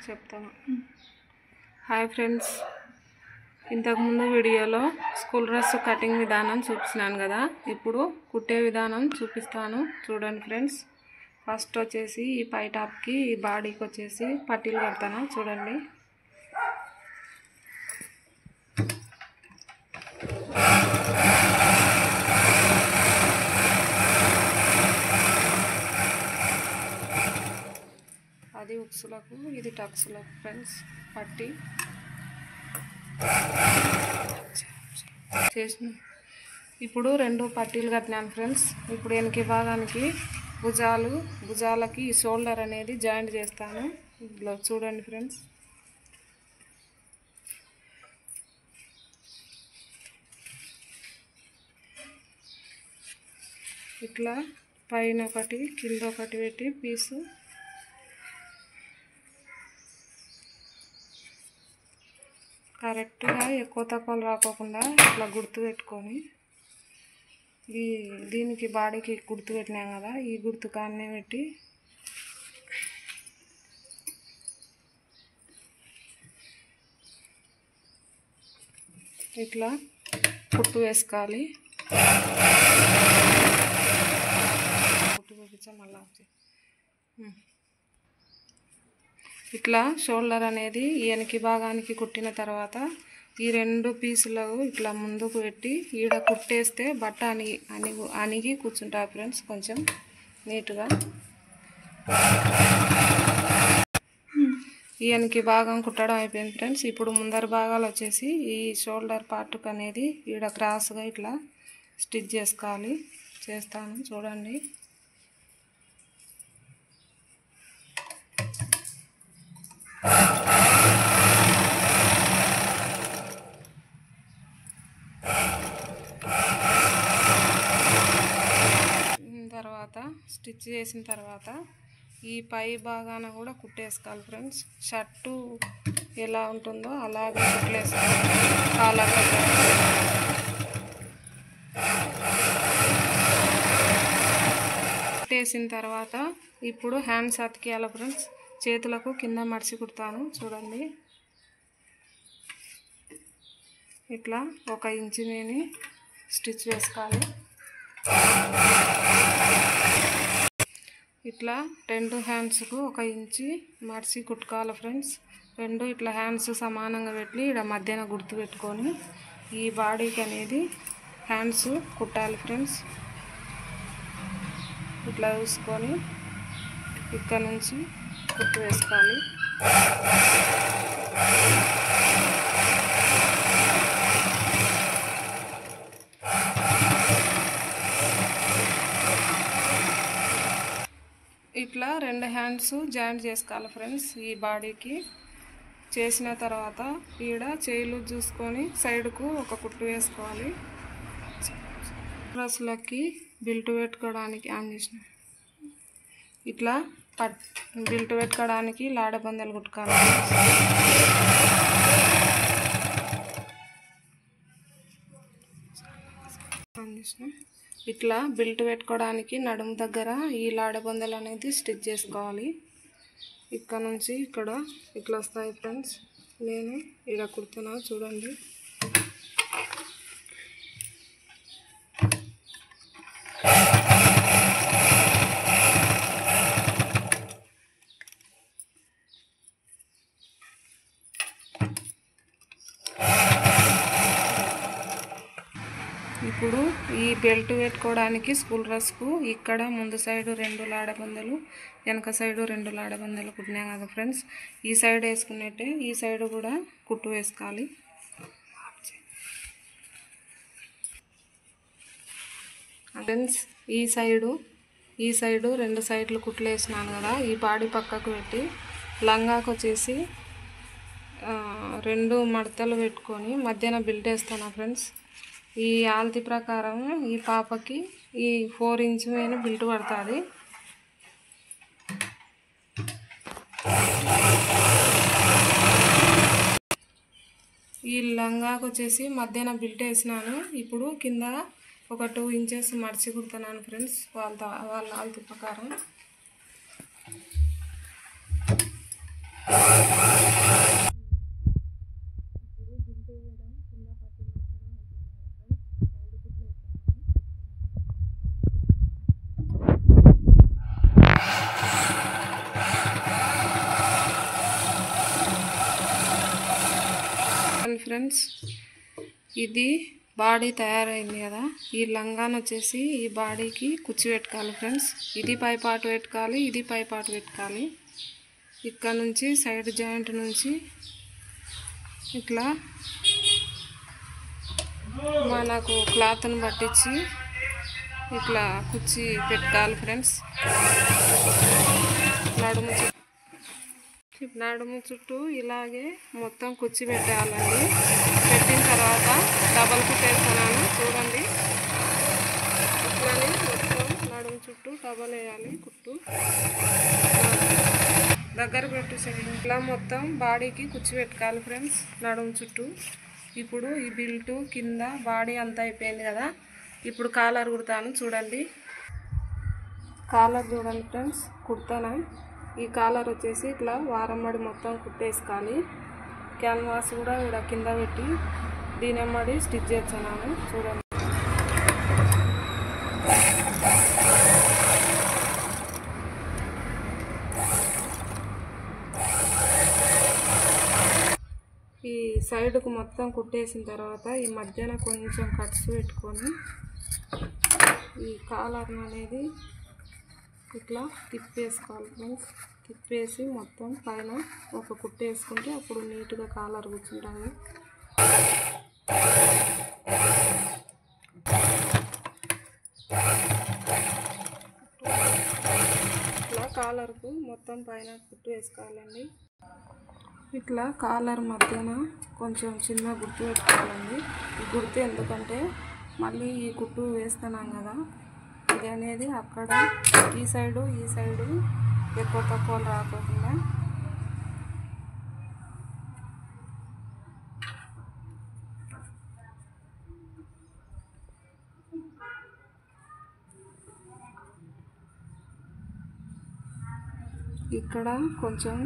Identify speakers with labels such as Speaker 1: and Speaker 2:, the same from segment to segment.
Speaker 1: చెప్తాను. Hi friends, ఇంతకుముందు వీడియోలో స్కూల్ డ్రెస్ కటింగ్ విధానం చూపించాను కదా. ఇప్పుడు కుట్టే విధానం చూపిస్తాను, చూడండి ఫ్రెండ్స్. ఫస్ట్ వచ్చేసి ఈ పై టాప్కి ఈ బాడీకి వచ్చేసి పట్టీలు కడతాను, చూడండి. అది ఉక్సులకు, ఇది టక్సులకు ఫ్రెండ్స్. పట్టి చేసిన ఇప్పుడు 2 పట్టీలు కట్టినాను ఫ్రెండ్స్. ఇప్పుడు వెనక భాగానికి భుజాలకి ఈ షోల్డర్ అనేది జాయింట్ చేస్తాను. ఇట్లా చూడండి ఫ్రెండ్స్. ఇట్లా పైన ఒకటి కింద ఒకటి పెట్టి పీసు కరెక్ట్గా ఎక్కువ తక్కువలు రాకోకుండా ఇట్లా గుర్తు పెట్టుకొని దీనికి బాడీకి గుర్తు పెట్టినాం కదా, ఈ గుర్తు కాన్నే పెట్టి ఇట్లా కుట్టు వేసుకోవాలి. కుట్టు చూపించా మళ్ళా. ఇట్లా షోల్డర్ అనేది వెనక భాగానికి కుట్టిన తర్వాత ఈ 2 పీసులు ఇట్లా ముందుకు పెట్టి ఈడ కుట్టేస్తే బట్ట అణిగి కూర్చుంటాయి ఫ్రెండ్స్, కొంచెం నీట్గా. ఈ వెనక భాగం కుట్టడం అయిపోయింది ఫ్రెండ్స్. ఇప్పుడు ముందర భాగాలు వచ్చేసి ఈ షోల్డర్ పార్ట్కి అనేది ఈడ క్రాస్గా ఇట్లా స్టిచ్ చేసుకోవాలి. చేస్తాను, చూడండి. తర్వాత స్టిచ్ చేసిన తర్వాత ఈ పై భాగాన కూడా కుట్టేసుకోవాలి ఫ్రెండ్స్. షర్టు ఎలా ఉంటుందో అలాగే కుట్టేసుకోవాలి. కాలర్ కుట్టేసిన తర్వాత ఇప్పుడు హ్యాండ్స్ అతికేయాలి ఫ్రెండ్స్. చేతులకు కింద మడిచి కుడతాను, చూడండి. ఇట్లా 1 ఇంచు నేను స్టిచ్ వేసుకోవాలి. ఇట్లా 2 హ్యాండ్స్కు 1 ఇంచు మడిచి కుట్టుకోవాలి ఫ్రెండ్స్. 2 ఇట్లా హ్యాండ్స్ సమానంగా పెట్టి ఇక్కడ మధ్యన గుర్తు పెట్టుకొని ఈ బాడీకి అనేది హ్యాండ్స్ కుట్టాలి ఫ్రెండ్స్. ఇట్లా చూసుకొని ఇక్కడ నుంచి కుట్టు వేసుకోవాలి. ఇట్లా 2 హ్యాండ్స్ జాయింట్ చేసుకోవాలి ఫ్రెండ్స్. ఈ బాడీకి చేసిన తర్వాత ఈడ చేయిలు చూసుకొని సైడ్కు 1 కుట్టు వేసుకోవాలి. డ్రెస్లకి బెల్ట్ పెట్టుకోవడానికి ఆన్ చేసిన ఇట్లా బెల్ట్ పెట్టుకోవడానికి లాడబందలు కుట్టుకోవాలి. ఇట్లా బెల్ట్ పెట్టుకోవడానికి నడుము దగ్గర ఈ లాడబందలు అనేది స్టిచ్ చేసుకోవాలి. ఇక్కడ నుంచి ఇక్కడ ఇట్లా వస్తాయి ఫ్రెండ్స్. నేను ఇలా కుడుతున్నా, చూడండి. ఇప్పుడు ఈ బెల్ట్ పెట్టుకోవడానికి స్కూల్ డ్రెస్కు ఇక్కడ ముందు సైడు 2 లాడబందలు, వెనక సైడు 2 లాడబందలు కుట్టినాం కదా ఫ్రెండ్స్. ఈ సైడ్ వేసుకున్నట్టే ఈ సైడ్ కూడా కుట్టు వేసుకోవాలి. ఫ్రెండ్స్ ఈ సైడు 2 సైడ్లు కుట్లు వేసినాను కదా. ఈ బాడీ పక్కకు పెట్టి లంగాకు వచ్చేసి 2 మడతలు పెట్టుకొని మధ్యన బెల్ట్ వేస్తాను ఫ్రెండ్స్. ఈ ఆల్తి ప్రకారం ఈ పాపకి ఈ 4 ఇంచు మీద బెల్ట్ పడుతుంది. ఈ లంగాకు వచ్చేసి మధ్యాహ్న బెల్ట్ వేసినాను. ఇప్పుడు కింద ఒక 2 ఇంచెస్ మడిచి కుడుతున్నాను ఫ్రెండ్స్, వాళ్ళ ఆల్తి ప్రకారం. ఫ్రెండ్స్, ఇది బాడీ తయారైంది కదా. ఈ లంగాను వచ్చేసి ఈ బాడీకి కుచ్చి పెట్టుకోవాలి ఫ్రెండ్స్. ఇది పై పాటు పెట్టుకోవాలి, ఇది పై పాటు పెట్టుకోవాలి. ఇక్కడ నుంచి సైడ్ జాయింట్ నుంచి ఇట్లా మనకు క్లాత్ను పట్టించి ఇట్లా కుచ్చి పెట్టుకోవాలి ఫ్రెండ్స్. నడుము చుట్టూ ఇలాగే మొత్తం కుచ్చి పెట్టాలండి. పెట్టిన తర్వాత డబల్ కుట్టేస్తున్నాను చూడండి. ఇట్లానే మొత్తం నడుము చుట్టూ డబల్ వేయాలి కుట్టు. దగ్గర పెట్టు ఇట్లా మొత్తం బాడీకి కుచ్చి పెట్టుకోవాలి ఫ్రెండ్స్ నడుము చుట్టూ. ఇప్పుడు ఈ బిల్టు కింద బాడీ అంతా అయిపోయింది కదా. ఇప్పుడు కాలర్ కుడతాను చూడండి. కాలర్ చూడండి ఫ్రెండ్స్, కుడతాను. ఈ కాలర్ వచ్చేసి ఇట్లా వారమ్మడి మొత్తం కుట్టేసుకోవాలి. క్యాన్వాస్ కూడా ఇక్కడ కింద పెట్టి దీని ఎమ్మడి స్టిచ్ చేస్తున్నాను చూడండి. ఈ సైడ్కు మొత్తం కుట్టేసిన తర్వాత ఈ మధ్యన కొంచెం కట్స్ పెట్టుకొని ఈ కాలర్ అనేది ఇట్లా తిప్పేసుకోవాలి ఫ్రెండ్స్. తిప్పేసి మొత్తం పైన ఒక కుట్టు వేసుకుంటే అప్పుడు నీట్గా కాలర్ కూర్చుంటుంది. ఇట్లా కాలర్కు మొత్తం పైన కుట్టు వేసుకోవాలండి. ఇట్లా కాలర్ మధ్యన కొంచెం చిన్న గుర్తు పెట్టుకోవాలండి. ఈ గుర్తు ఎందుకంటే మళ్ళీ ఈ కుట్టు వేస్తున్నాం కదా, ఇది అనేది అక్కడ ఈ సైడు ఎక్కువ తక్కువ రాకుండా ఇక్కడ కొంచెం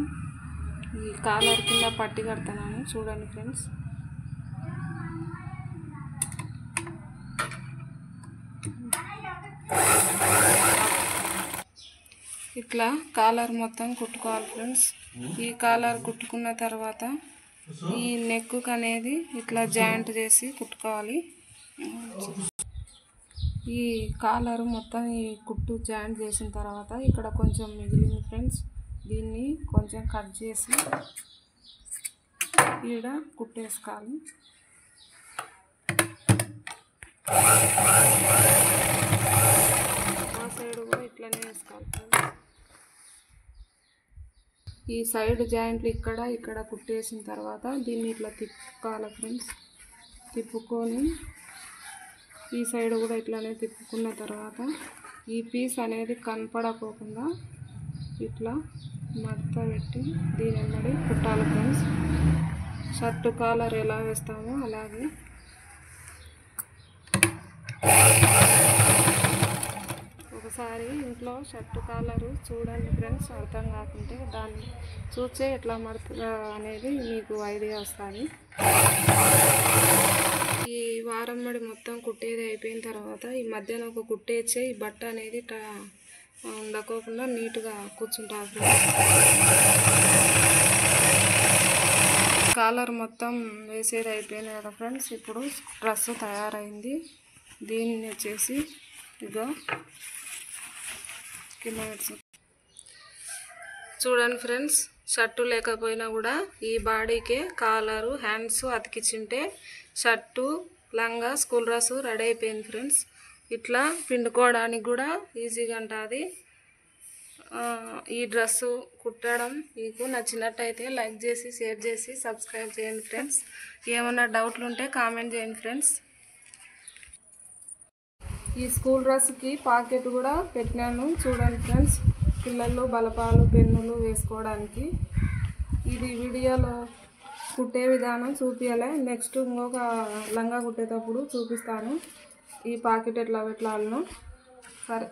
Speaker 1: ఈ కాలర్ కింద పట్టి కడతాను చూడండి ఫ్రెండ్స్. ఇట్లా కాలర్ మొత్తం కుట్టుకోవాలి ఫ్రెండ్స్. ఈ కాలర్ కుట్టుకున్న తర్వాత ఈ నెక్ అనేది ఇట్లా జాయింట్ చేసి కుట్టుకోవాలి. ఈ కాలర్ మొత్తం ఈ కుట్టు జాయింట్ చేసిన తర్వాత ఇక్కడ కొంచెం మిగిలింది ఫ్రెండ్స్. దీన్ని కొంచెం కట్ చేసి ఈడ కుట్టేసుకోవాలి. ఆ సైడ్ కూడా ఇట్లానే వేసుకోవాలి ఫ్రెండ్స్. ఈ సైడ్ జాయింట్లు ఇక్కడ కుట్టేసిన తర్వాత దీన్ని ఇట్లా తిప్పుకోవాలి ఫ్రెండ్స్. తిప్పుకొని ఈ సైడ్ కూడా ఇట్లానే తిప్పుకున్న తర్వాత ఈ పీస్ అనేది కనపడకోకుండా ఇట్లా మడత పెట్టి దీని వెంబడి కుట్టాలి ఫ్రెండ్స్. షర్టు కాలర్ ఎలా వేస్తామో అలాగే ఒకసారి ఇంట్లో షర్టు కాలరు చూడండి ఫ్రెండ్స్. అర్థం కాకుంటే దాన్ని చూసే ఎట్లా మడుతుందా అనేది మీకు ఐడియా వస్తుంది. ఈ వారమ్మడి మొత్తం కుట్టేది అయిపోయిన తర్వాత ఈ మధ్యన ఒక కుట్టేచ్చే ఈ బట్ట అనేది ఉండకోకుండా నీట్గా కూర్చుంటారు. కాలర్ మొత్తం వేసేది అయిపోయింది కదా ఫ్రెండ్స్. ఇప్పుడు డ్రెస్ తయారైంది. దీన్ని వచ్చేసి ఇగో కింద చూడండి ఫ్రెండ్స్. షర్టు లేకపోయినా కూడా ఈ బాడీకే కాలరు హ్యాండ్స్ అతికించుంటే షర్టు లంగా స్కూల్ డ్రెస్ రెడీ అయిపోయింది ఫ్రెండ్స్. ఇట్లా పిండుకోవడానికి కూడా ఈజీగా ఉంటుంది. ఈ డ్రెస్సు కుట్టడం మీకు నచ్చినట్టయితే లైక్ చేసి షేర్ చేసి సబ్స్క్రైబ్ చేయండి ఫ్రెండ్స్. ఏమన్నా డౌట్లు ఉంటే కామెంట్ చేయండి ఫ్రెండ్స్. ఈ స్కూల్ డ్రెస్కి పాకెట్ కూడా పెట్టినాను చూడండి ఫ్రెండ్స్. పిల్లలు బలపాలు పెన్నులు వేసుకోవడానికి. ఇది వీడియోలో కుట్టే విధానం చూపించాలి. నెక్స్ట్ ఇంకొక లంగా కుట్టేటప్పుడు చూపిస్తాను ఈ పాకెట్ ఎట్లా పెట్టాలనో. సరే.